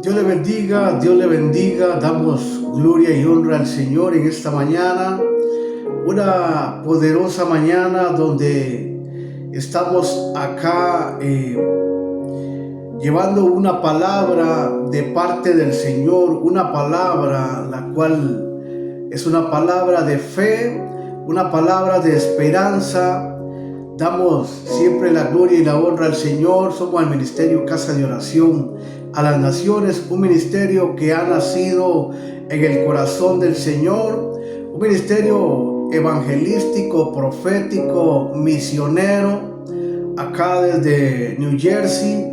Dios le bendiga. Damos gloria y honra al Señor en esta mañana. Una poderosa mañana donde estamos acá llevando una palabra de parte del Señor. Una palabra la cual es una palabra de fe, una palabra de esperanza. Damos siempre la gloria y la honra al Señor. Somos el Ministerio Casa de Oración a las Naciones, un ministerio que ha nacido en el corazón del Señor, un ministerio evangelístico, profético, misionero, acá desde New Jersey,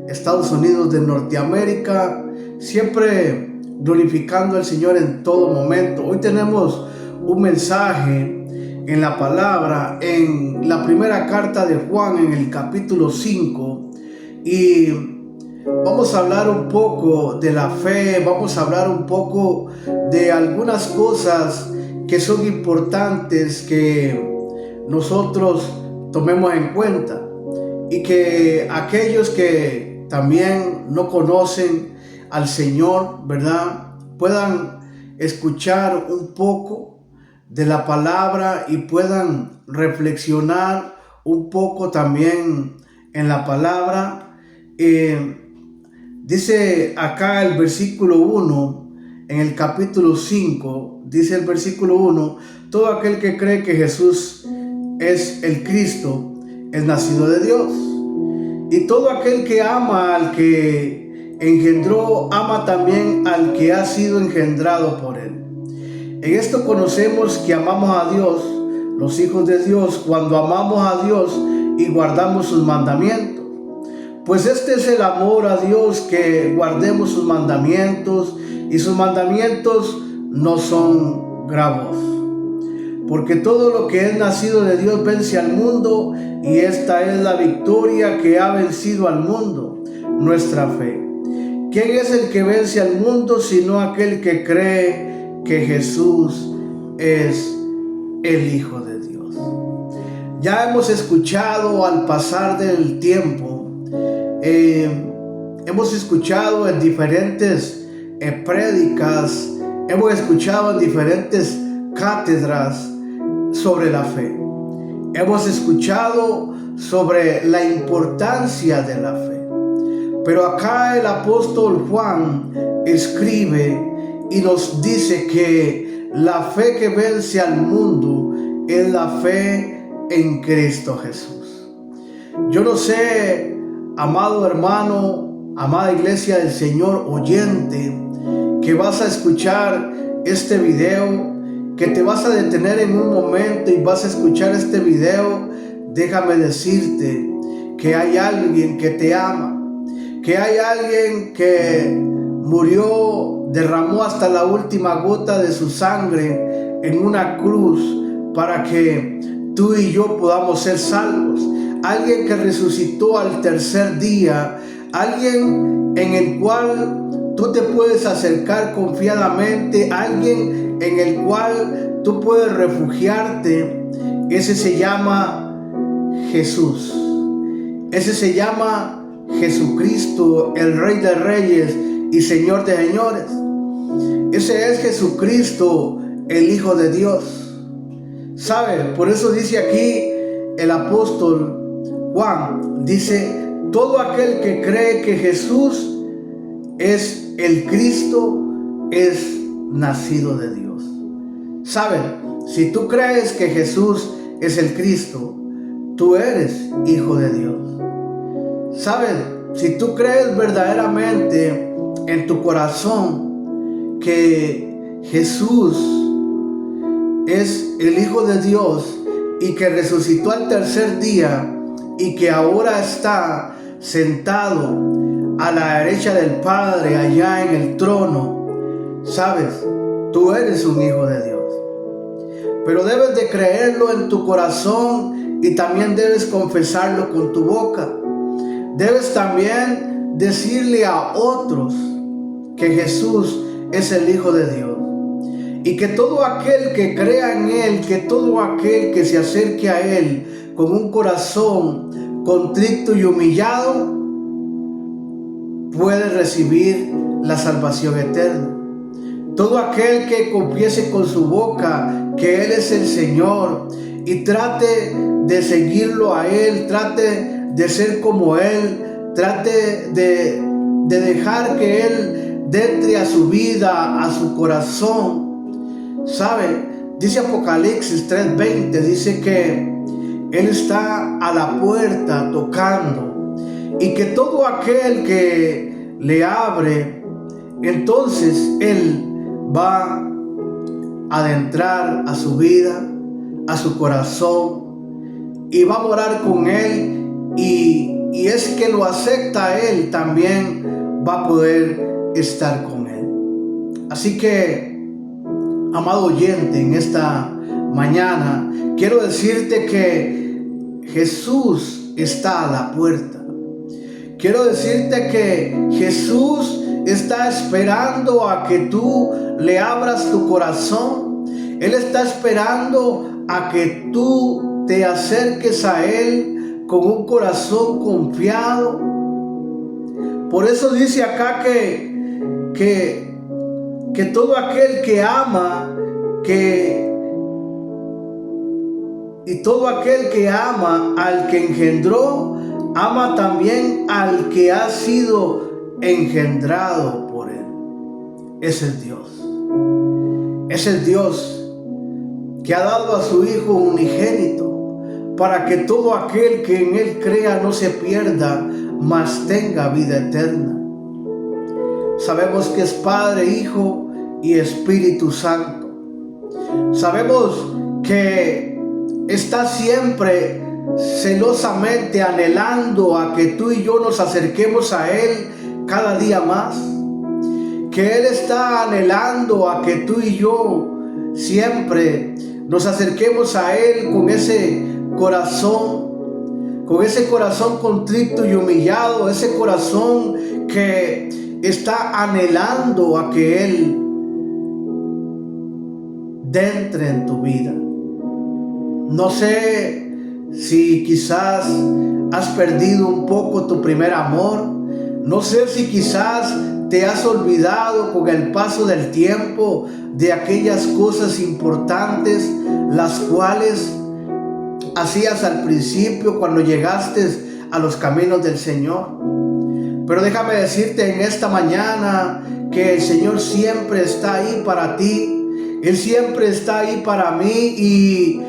Estados Unidos de Norteamérica, siempre glorificando al Señor en todo momento. Hoy tenemos un mensaje en la palabra, en la primera carta de Juan, en el capítulo 5, y vamos a hablar un poco de la fe, vamos a hablar un poco de algunas cosas que son importantes que nosotros tomemos en cuenta y que aquellos que también no conocen al Señor, ¿verdad?, puedan escuchar un poco de la palabra y puedan reflexionar un poco también en la palabra. Dice acá el versículo 1, en el capítulo 5, dice el versículo 1, todo aquel que cree que Jesús es el Cristo es nacido de Dios. Y todo aquel que ama al que engendró, ama también al que ha sido engendrado por él. En esto conocemos que amamos a Dios, los hijos de Dios, cuando amamos a Dios y guardamos sus mandamientos. Pues este es el amor a Dios, que guardemos sus mandamientos, y sus mandamientos no son gravos. Porque todo lo que es nacido de Dios vence al mundo, y esta es la victoria que ha vencido al mundo, nuestra fe. ¿Quién es el que vence al mundo sino aquel que cree que Jesús es el Hijo de Dios? Ya hemos escuchado al pasar del tiempo, hemos escuchado en diferentes prédicas, hemos escuchado en diferentes cátedras sobre la fe. Hemos escuchado sobre la importancia de la fe. Pero acá el apóstol Juan escribe y nos dice que la fe que vence al mundo es la fe en Cristo Jesús. Yo no sé, amado hermano, amada iglesia del Señor, oyente, que vas a escuchar este video, que te vas a detener en un momento y vas a escuchar este video. Déjame decirte que hay alguien que te ama, que hay alguien que murió, derramó hasta la última gota de su sangre en una cruz para que tú y yo podamos ser salvos. Alguien que resucitó al tercer día, alguien en el cual tú te puedes acercar confiadamente, alguien en el cual tú puedes refugiarte. Ese se llama Jesús. Ese se llama Jesucristo, el Rey de Reyes y Señor de Señores. Ese es Jesucristo, el Hijo de Dios. ¿Sabe? Por eso dice aquí el apóstol Juan, dice, todo aquel que cree que Jesús es el Cristo es nacido de Dios. ¿Sabe? Si tú crees que Jesús es el Cristo, tú eres hijo de Dios. ¿Sabes? Si tú crees verdaderamente en tu corazón que Jesús es el Hijo de Dios y que resucitó al tercer día y que ahora está sentado a la derecha del Padre allá en el trono, ¿sabes? Tú eres un hijo de Dios. Pero debes de creerlo en tu corazón y también debes confesarlo con tu boca. Debes también decirle a otros que Jesús es el Hijo de Dios. Y que todo aquel que crea en Él, que todo aquel que se acerque a Él con un corazón contrito y humillado, puede recibir la salvación eterna. Todo aquel que confiese con su boca que Él es el Señor y trate de seguirlo a Él, trate de ser como Él, trate de dejar que Él entre a su vida, a su corazón. ¿Sabe? Dice Apocalipsis 3:20, dice que Él está a la puerta tocando y que todo aquel que le abre, entonces Él va a adentrar a su vida, a su corazón, y va a morar con Él, y es que lo acepta Él, también va a poder estar con Él. Así que, amado oyente, en esta mañana quiero decirte que Jesús está a la puerta. Quiero decirte que Jesús está esperando a que tú le abras tu corazón. Él está esperando a que tú te acerques a Él con un corazón confiado. Por eso dice acá que todo aquel que ama, y todo aquel que ama al que engendró, ama también al que ha sido engendrado por Él. Es el Dios. Es el Dios que ha dado a su Hijo unigénito para que todo aquel que en Él crea no se pierda, mas tenga vida eterna. Sabemos que es Padre, Hijo y Espíritu Santo. Sabemos que está siempre celosamente anhelando a que tú y yo nos acerquemos a Él cada día más. Que Él está anhelando a que tú y yo siempre nos acerquemos a Él con ese corazón contrito y humillado, ese corazón que está anhelando a que Él entre en tu vida. No sé si quizás has perdido un poco tu primer amor. No sé si quizás te has olvidado con el paso del tiempo de aquellas cosas importantes las cuales hacías al principio cuando llegaste a los caminos del Señor. Pero déjame decirte en esta mañana que el Señor siempre está ahí para ti. Él siempre está ahí para mí y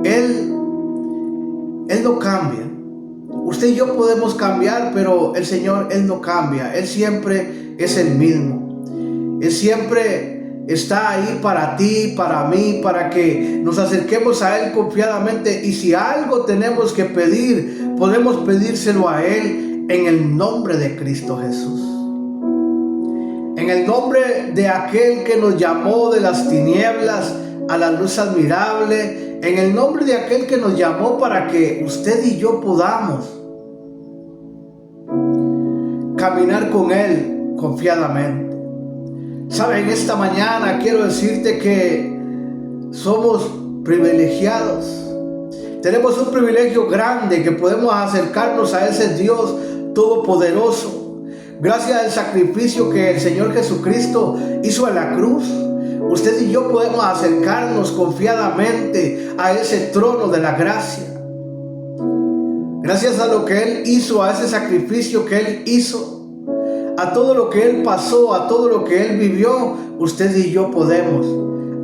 Él no cambia. Usted y yo podemos cambiar, pero el Señor, Él no cambia. Él siempre es el mismo. Él siempre está ahí para ti, para mí, para que nos acerquemos a Él confiadamente. Y si algo tenemos que pedir, podemos pedírselo a Él en el nombre de Cristo Jesús. En el nombre de aquel que nos llamó de las tinieblas a la luz admirable, en el nombre de aquel que nos llamó para que usted y yo podamos caminar con Él confiadamente. ¿Sabe? En esta mañana quiero decirte que somos privilegiados. Tenemos un privilegio grande, que podemos acercarnos a ese Dios todopoderoso. Gracias al sacrificio que el Señor Jesucristo hizo en la cruz, usted y yo podemos acercarnos confiadamente a ese trono de la gracia. Gracias a lo que Él hizo, a ese sacrificio que Él hizo, a todo lo que Él pasó, a todo lo que Él vivió, usted y yo podemos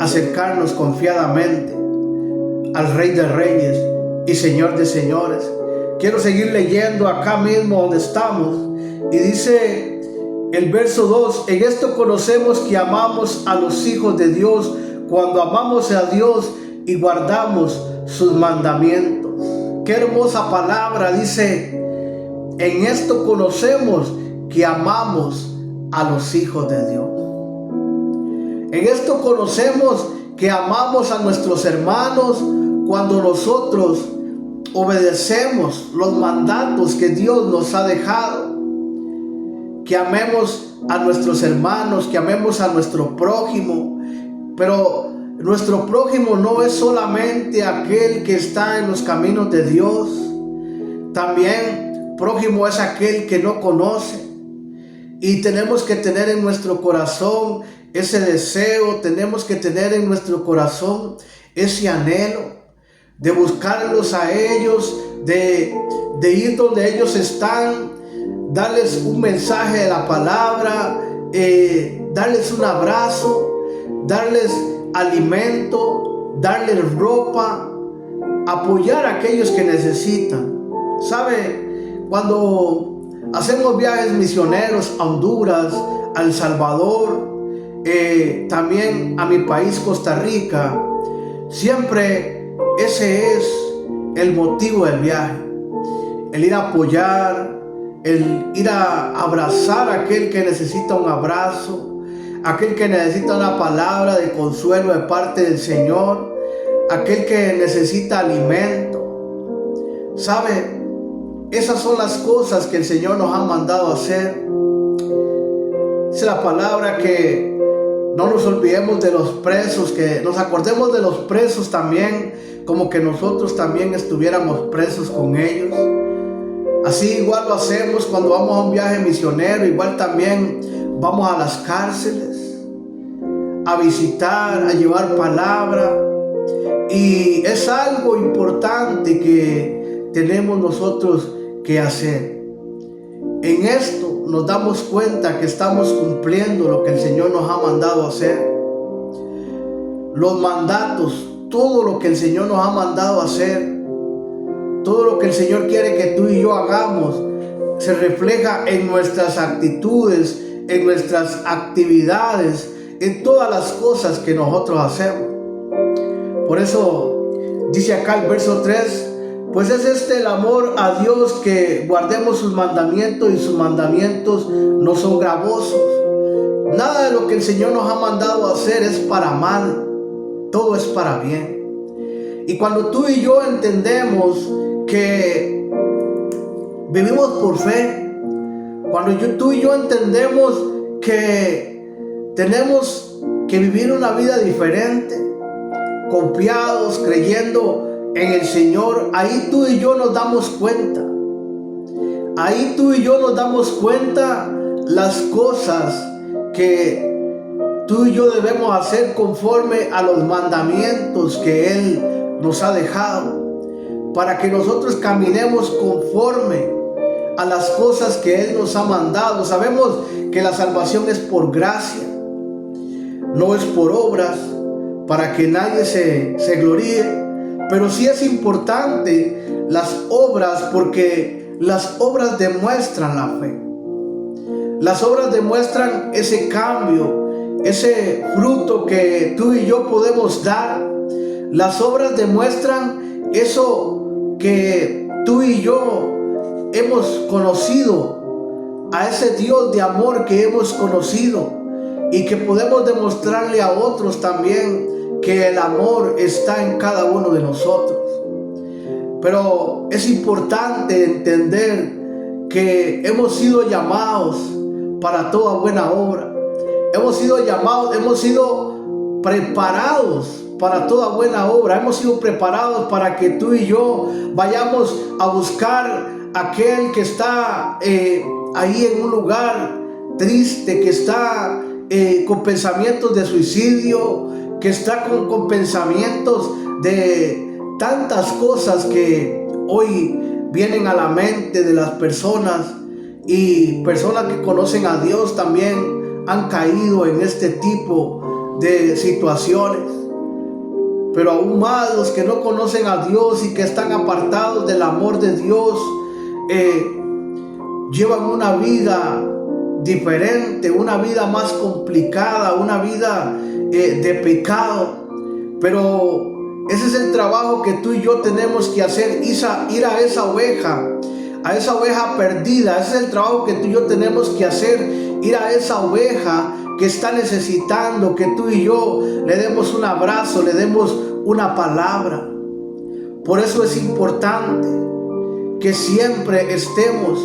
acercarnos confiadamente al Rey de Reyes y Señor de Señores. Quiero seguir leyendo acá mismo donde estamos. Y dice el verso 2, en esto conocemos que amamos a los hijos de Dios, cuando amamos a Dios y guardamos sus mandamientos. Qué hermosa palabra, dice, en esto conocemos que amamos a los hijos de Dios. En esto conocemos que amamos a nuestros hermanos cuando nosotros obedecemos los mandatos que Dios nos ha dejado. Que amemos a nuestros hermanos, que amemos a nuestro prójimo. Pero nuestro prójimo no es solamente aquel que está en los caminos de Dios. También prójimo es aquel que no conoce. Y tenemos que tener en nuestro corazón ese deseo, tenemos que tener en nuestro corazón ese anhelo de buscarlos a ellos, de ir donde ellos están, darles un mensaje de la palabra, darles un abrazo, darles alimento, darles ropa, apoyar a aquellos que necesitan. ¿Sabe? Cuando hacemos viajes misioneros a Honduras, a El Salvador, también a mi país, Costa Rica, siempre ese es el motivo del viaje. El ir a apoyar, el ir a abrazar a aquel que necesita un abrazo, aquel que necesita una palabra de consuelo de parte del Señor, aquel que necesita alimento. ¿Sabe? Esas son las cosas que el Señor nos ha mandado a hacer. Es la palabra que no nos olvidemos de los presos, que nos acordemos de los presos también, como que nosotros también estuviéramos presos con ellos. Así igual lo hacemos cuando vamos a un viaje misionero, igual también vamos a las cárceles a visitar, a llevar palabra. Y es algo importante que tenemos nosotros que hacer. En esto nos damos cuenta que estamos cumpliendo lo que el Señor nos ha mandado a hacer. Los mandatos, todo lo que el Señor nos ha mandado a hacer, todo lo que el Señor quiere que tú y yo hagamos, se refleja en nuestras actitudes, en nuestras actividades, en todas las cosas que nosotros hacemos. Por eso dice acá el verso 3, pues es este el amor a Dios, que guardemos sus mandamientos, y sus mandamientos no son gravosos. Nada de lo que el Señor nos ha mandado a hacer es para mal, todo es para bien. Y cuando tú y yo entendemos que vivimos por fe, cuando tú y yo entendemos que tenemos que vivir una vida diferente, confiados, creyendo en el Señor, ahí tú y yo nos damos cuenta. Ahí tú y yo nos damos cuenta las cosas que tú y yo debemos hacer conforme a los mandamientos que Él nos ha dejado, para que nosotros caminemos conforme a las cosas que Él nos ha mandado. Sabemos que la salvación es por gracia, no es por obras, para que nadie se gloríe. Pero sí es importante las obras, porque las obras demuestran la fe. Las obras demuestran ese cambio, ese fruto que tú y yo podemos dar. Las obras demuestran eso que tú y yo hemos conocido, a ese Dios de amor que hemos conocido, y que podemos demostrarle a otros también que el amor está en cada uno de nosotros. Pero es importante entender que hemos sido llamados para toda buena obra. Hemos sido llamados, hemos sido preparados para toda buena obra. Hemos sido preparados para que tú y yo vayamos a buscar a aquel que está ahí en un lugar triste, que está con pensamientos de suicidio, que está con pensamientos de tantas cosas que hoy vienen a la mente de las personas, y personas que conocen a Dios también han caído en este tipo de situaciones. Pero aún más los que no conocen a Dios y que están apartados del amor de Dios, llevan una vida diferente, una vida más complicada, una vida de pecado. Pero ese es el trabajo que tú y yo tenemos que hacer, ir a esa oveja perdida. Ese es el trabajo que tú y yo tenemos que hacer, ir a esa oveja que está necesitando que tú y yo le demos un abrazo, le demos una palabra. Por eso es importante que siempre estemos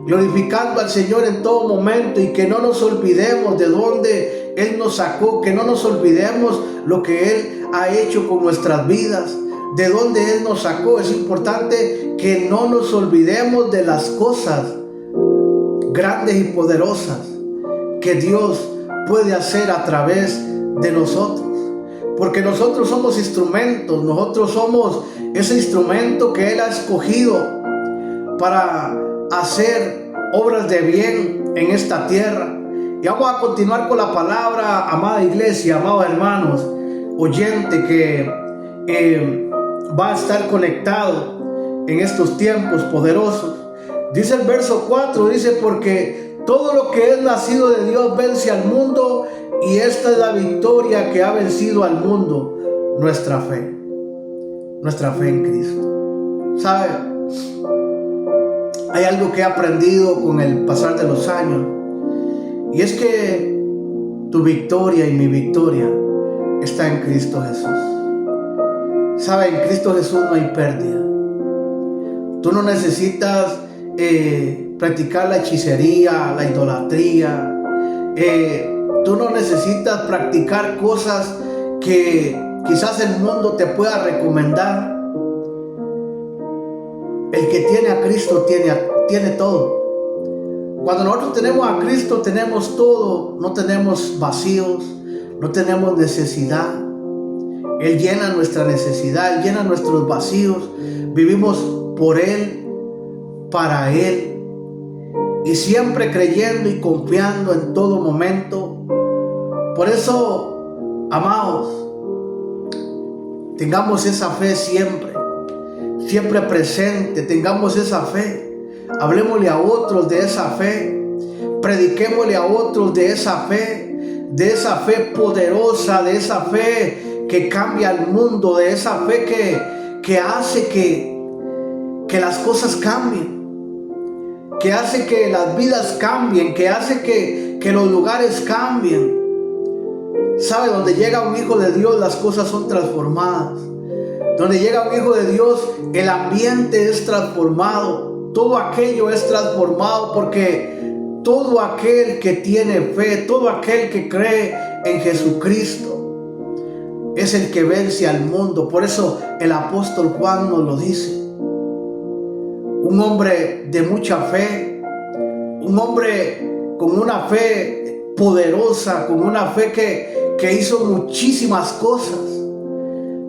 glorificando al Señor en todo momento, y que no nos olvidemos de dónde Él nos sacó, que no nos olvidemos lo que Él ha hecho con nuestras vidas, de dónde Él nos sacó. Es importante que no nos olvidemos de las cosas grandes y poderosas que Dios puede hacer a través de nosotros. Porque nosotros somos instrumentos, nosotros somos ese instrumento que Él ha escogido para hacer obras de bien en esta tierra. Y vamos a continuar con la palabra, amada iglesia, amados hermanos, oyente que va a estar conectado en estos tiempos poderosos. Dice el verso 4, dice: porque todo lo que es nacido de Dios vence al mundo, y esta es la victoria que ha vencido al mundo, nuestra fe en Cristo. ¿Sabe? Hay algo que he aprendido con el pasar de los años, y es que tu victoria y mi victoria está en Cristo Jesús. ¿Sabe? En Cristo Jesús no hay pérdida. Tú no necesitas practicar la hechicería, la idolatría. Tú no necesitas practicar cosas que quizás el mundo te pueda recomendar. El que tiene a Cristo tiene todo. Cuando nosotros tenemos a Cristo, tenemos todo. No tenemos vacíos, no tenemos necesidad. Él llena nuestra necesidad, Él llena nuestros vacíos. Vivimos por Él, para Él, y siempre creyendo y confiando en todo momento. Por eso, amados, tengamos esa fe siempre presente. Tengamos esa fe. Hablemosle a otros de esa fe. Prediquémosle a otros de esa fe poderosa, de esa fe que cambia el mundo, de esa fe que hace que las cosas cambien, que hace que las vidas cambien, que hace que los lugares cambien. ¿Sabe? Donde llega un hijo de Dios, las cosas son transformadas. Donde llega un hijo de Dios, el ambiente es transformado. Todo aquello es transformado, porque todo aquel que tiene fe, todo aquel que cree en Jesucristo, es el que vence al mundo. Por eso el apóstol Juan nos lo dice. Un hombre de mucha fe, un hombre con una fe poderosa, con una fe que hizo muchísimas cosas.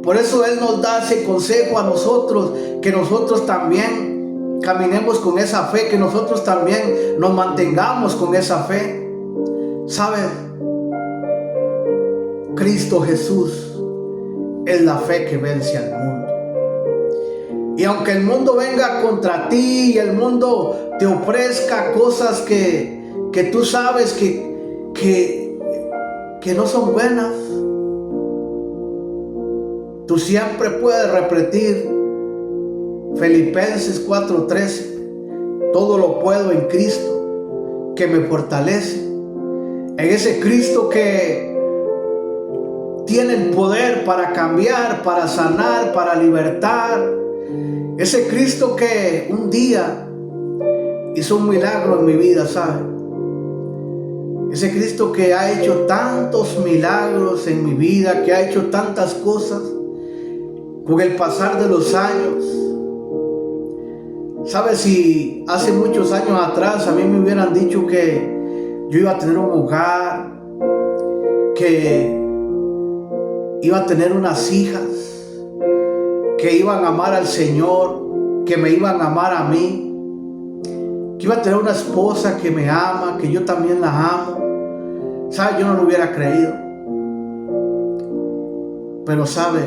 Por eso Él nos da ese consejo a nosotros, que nosotros también caminemos con esa fe, que nosotros también nos mantengamos con esa fe. ¿Saben? Cristo Jesús es la fe que vence al mundo. Y aunque el mundo venga contra ti y el mundo te ofrezca cosas que tú sabes que no son buenas, tú siempre puedes repetir Filipenses 4:13: todo lo puedo en Cristo que me fortalece. En ese Cristo que tiene el poder para cambiar, para sanar, para libertar. Ese Cristo que un día hizo un milagro en mi vida, ¿sabe? Ese Cristo que ha hecho tantos milagros en mi vida, que ha hecho tantas cosas con el pasar de los años. ¿Sabes? Si hace muchos años atrás a mí me hubieran dicho que yo iba a tener un hogar, que iba a tener unas hijas, que iban a amar al Señor, que me iban a amar a mí, que iba a tener una esposa que me ama, que yo también la amo, ¿sabe? Yo no lo hubiera creído. Pero ¿sabe?